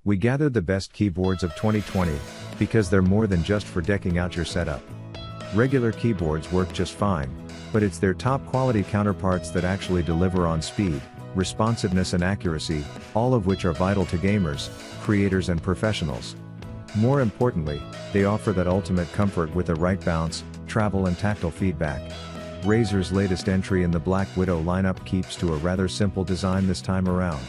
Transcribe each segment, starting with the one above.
We gathered the best keyboards of 2020, because they're more than just for decking out your setup. Regular keyboards work just fine, but it's their top quality counterparts that actually deliver on speed, responsiveness and accuracy, all of which are vital to gamers, creators and professionals. More importantly, they offer that ultimate comfort with the right bounce, travel and tactile feedback. Razer's latest entry in the Black Widow lineup keeps to a rather simple design this time around.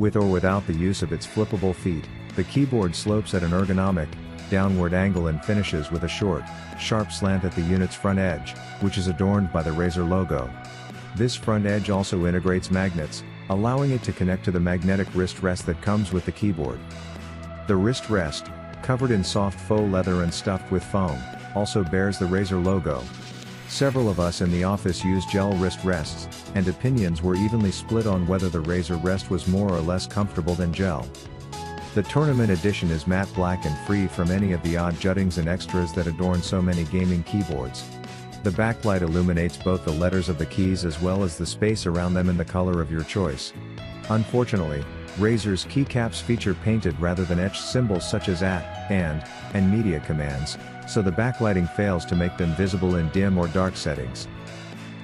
With or without the use of its flippable feet, the keyboard slopes at an ergonomic, downward angle and finishes with a short, sharp slant at the unit's front edge, which is adorned by the Razer logo. This front edge also integrates magnets, allowing it to connect to the magnetic wrist rest that comes with the keyboard. The wrist rest, covered in soft faux leather and stuffed with foam, also bears the Razer logo. Several of us in the office use gel wrist rests, and opinions were evenly split on whether the Razer rest was more or less comfortable than gel. The tournament edition is matte black and free from any of the odd juttings and extras that adorn so many gaming keyboards. The backlight illuminates both the letters of the keys as well as the space around them in the color of your choice. Unfortunately, Razer's keycaps feature painted rather than etched symbols such as at, and media commands, so the backlighting fails to make them visible in dim or dark settings.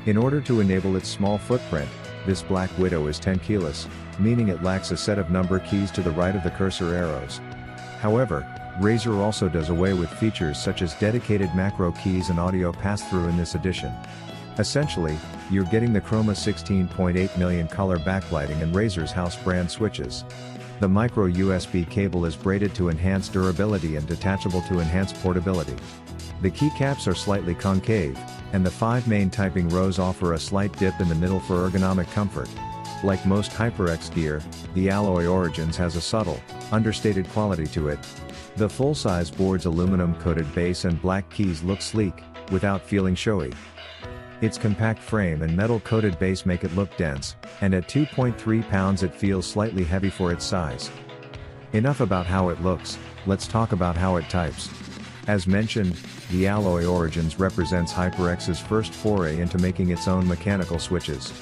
In order to enable its small footprint, this Black Widow is 10 keyless, meaning it lacks a set of number keys to the right of the cursor arrows. However, Razer also does away with features such as dedicated macro keys and audio pass-through in this edition. Essentially, you're getting the Chroma 16.8 million color backlighting and Razer's house brand switches. The micro USB cable is braided to enhance durability and detachable to enhance portability. The keycaps are slightly concave, and the 5 main typing rows offer a slight dip in the middle for ergonomic comfort. Like most HyperX gear, the Alloy Origins has a subtle, understated quality to it. The full-size board's aluminum-coated base and black keys look sleek, without feeling showy. Its compact frame and metal-coated base make it look dense, and at 2.3 pounds it feels slightly heavy for its size. Enough about how it looks, let's talk about how it types. As mentioned, the Alloy Origins represents HyperX's first foray into making its own mechanical switches.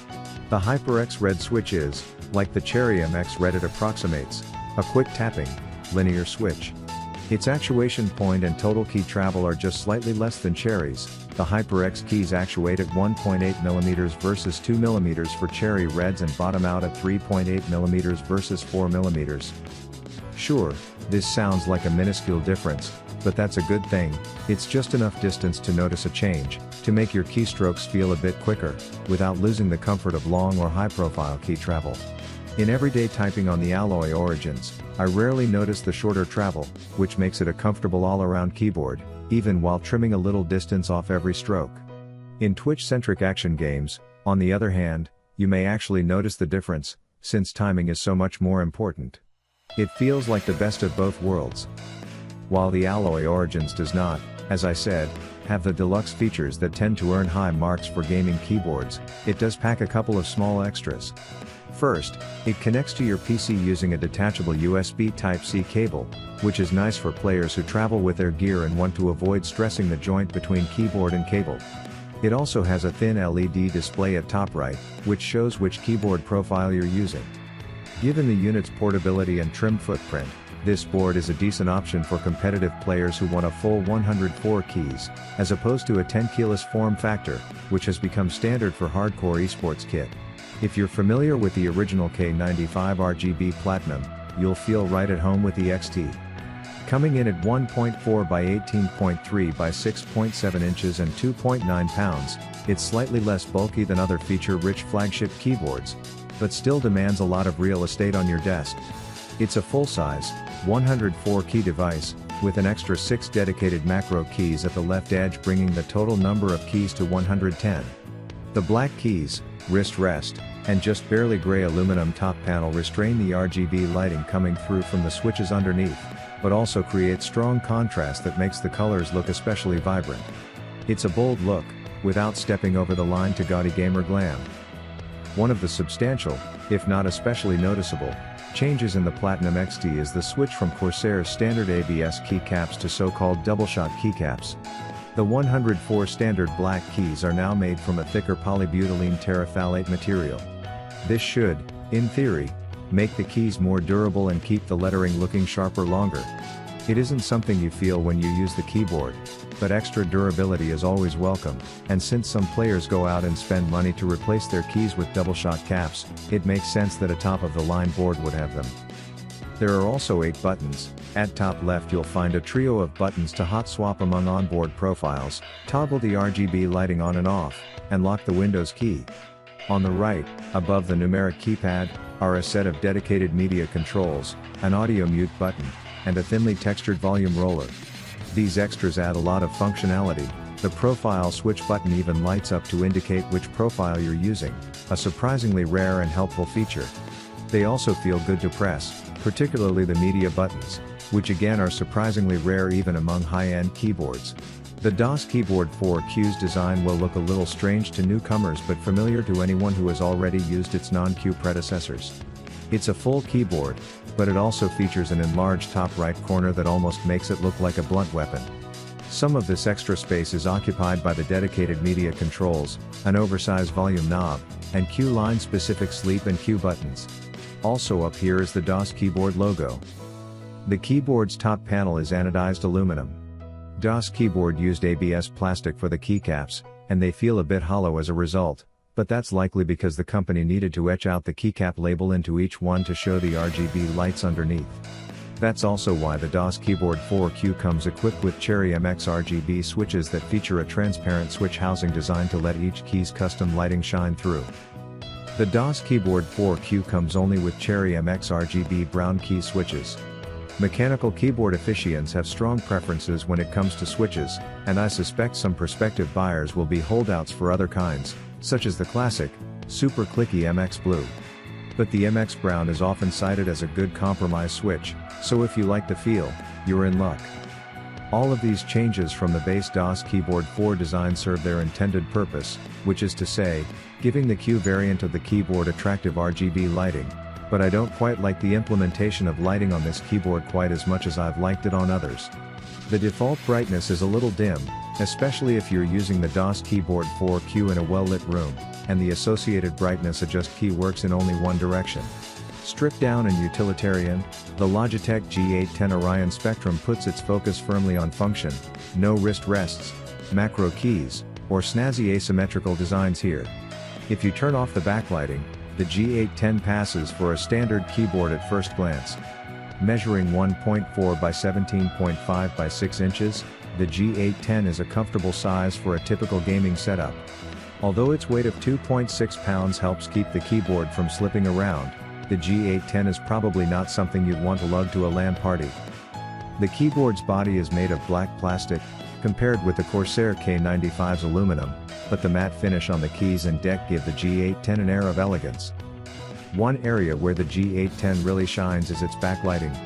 The HyperX Red switch is, like the Cherry MX Red it approximates, a quick tapping, linear switch. Its actuation point and total key travel are just slightly less than Cherry's. The HyperX keys actuate at 1.8mm versus 2mm for Cherry Reds and bottom out at 3.8mm versus 4mm. Sure, this sounds like a minuscule difference, but that's a good thing. It's just enough distance to notice a change, to make your keystrokes feel a bit quicker, without losing the comfort of long or high-profile key travel. In everyday typing on the Alloy Origins, I rarely notice the shorter travel, which makes it a comfortable all-around keyboard, even while trimming a little distance off every stroke. In Twitch-centric action games, on the other hand, you may actually notice the difference, since timing is so much more important. It feels like the best of both worlds. While the Alloy Origins does not, as I said, have the deluxe features that tend to earn high marks for gaming keyboards, it does pack a couple of small extras. First, it connects to your PC using a detachable USB Type-C cable, which is nice for players who travel with their gear and want to avoid stressing the joint between keyboard and cable. It also has a thin LED display at top right, which shows which keyboard profile you're using. Given the unit's portability and trim footprint, this board is a decent option for competitive players who want a full 104 keys, as opposed to a 10 keyless form factor, which has become standard for hardcore esports kit. If you're familiar with the original K95 RGB Platinum, you'll feel right at home with the XT. Coming in at 1.4 by 18.3 by 6.7 inches and 2.9 pounds, it's slightly less bulky than other feature-rich flagship keyboards, but still demands a lot of real estate on your desk. It's a full-size, 104-key device, with an extra 6 dedicated macro keys at the left edge, bringing the total number of keys to 110. The black keys, wrist rest, and just barely gray aluminum top panel restrain the RGB lighting coming through from the switches underneath, but also create strong contrast that makes the colors look especially vibrant. It's a bold look, without stepping over the line to gaudy gamer glam. One of the substantial, if not especially noticeable, changes in the Platinum XT is the switch from Corsair's standard ABS keycaps to so-called double-shot keycaps. The 104 standard black keys are now made from a thicker polybutylene terephthalate material. This should, in theory, make the keys more durable and keep the lettering looking sharper longer. It isn't something you feel when you use the keyboard, but extra durability is always welcome, and since some players go out and spend money to replace their keys with double-shot caps, it makes sense that a top-of-the-line board would have them. There are also 8 buttons. At top left you'll find a trio of buttons to hot swap among onboard profiles, toggle the RGB lighting on and off, and lock the Windows key. On the right, above the numeric keypad, are a set of dedicated media controls, an audio mute button, and a thinly textured volume roller. These extras add a lot of functionality. The profile switch button even lights up to indicate which profile you're using, a surprisingly rare and helpful feature. They also feel good to press, particularly the media buttons, which again are surprisingly rare even among high-end keyboards. The DOS Keyboard 4Q's design will look a little strange to newcomers but familiar to anyone who has already used its non-Q predecessors. It's a full keyboard, but it also features an enlarged top right corner that almost makes it look like a blunt weapon. Some of this extra space is occupied by the dedicated media controls, an oversized volume knob, and Q-line specific sleep and Q buttons. Also up here is the DOS Keyboard logo. The keyboard's top panel is anodized aluminum. DOS Keyboard used ABS plastic for the keycaps, and they feel a bit hollow as a result, but that's likely because the company needed to etch out the keycap label into each one to show the RGB lights underneath. That's also why the DOS Keyboard 4Q comes equipped with Cherry MX RGB switches that feature a transparent switch housing designed to let each key's custom lighting shine through. The DOS Keyboard 4Q comes only with Cherry MX RGB brown key switches. Mechanical keyboard aficionados have strong preferences when it comes to switches, and I suspect some prospective buyers will be holdouts for other kinds, such as the classic, super clicky MX Blue. But the MX Brown is often cited as a good compromise switch, so if you like the feel, you're in luck. All of these changes from the base DOS Keyboard 4 design serve their intended purpose, which is to say, giving the Q variant of the keyboard attractive RGB lighting, but I don't quite like the implementation of lighting on this keyboard quite as much as I've liked it on others. The default brightness is a little dim, especially if you're using the DOS Keyboard 4Q in a well-lit room, and the associated brightness adjust key works in only one direction. Stripped down and utilitarian, the Logitech G810 Orion Spectrum puts its focus firmly on function, no wrist rests, macro keys, or snazzy asymmetrical designs here. If you turn off the backlighting, the G810 passes for a standard keyboard at first glance. Measuring 1.4 by 17.5 by 6 inches, the G810 is a comfortable size for a typical gaming setup. Although its weight of 2.6 pounds helps keep the keyboard from slipping around, the G810 is probably not something you'd want to lug to a LAN party. The keyboard's body is made of black plastic, compared with the Corsair K95's aluminum, but the matte finish on the keys and deck give the G810 an air of elegance. One area where the G810 really shines is its backlighting.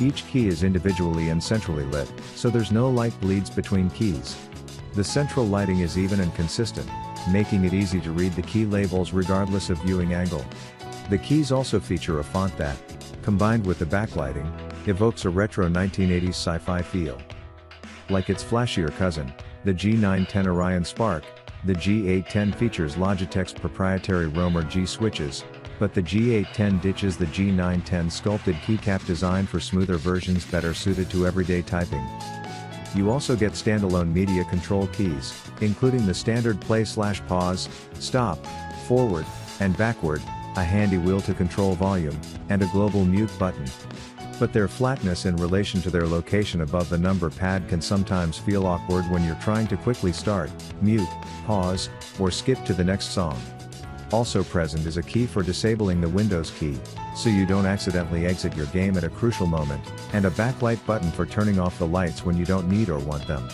Each key is individually and centrally lit, so there's no light bleeds between keys. The central lighting is even and consistent, making it easy to read the key labels regardless of viewing angle. The keys also feature a font that, combined with the backlighting, evokes a retro 1980s sci-fi feel. Like its flashier cousin, the G910 Orion Spark, the G810 features Logitech's proprietary Roamer G switches, but the G810 ditches the G910 sculpted keycap design for smoother versions better suited to everyday typing. You also get standalone media control keys, including the standard play/pause, stop, forward, and backward, a handy wheel to control volume, and a global mute button. But their flatness in relation to their location above the number pad can sometimes feel awkward when you're trying to quickly start, mute, pause, or skip to the next song. Also present is a key for disabling the Windows key, so you don't accidentally exit your game at a crucial moment, and a backlight button for turning off the lights when you don't need or want them.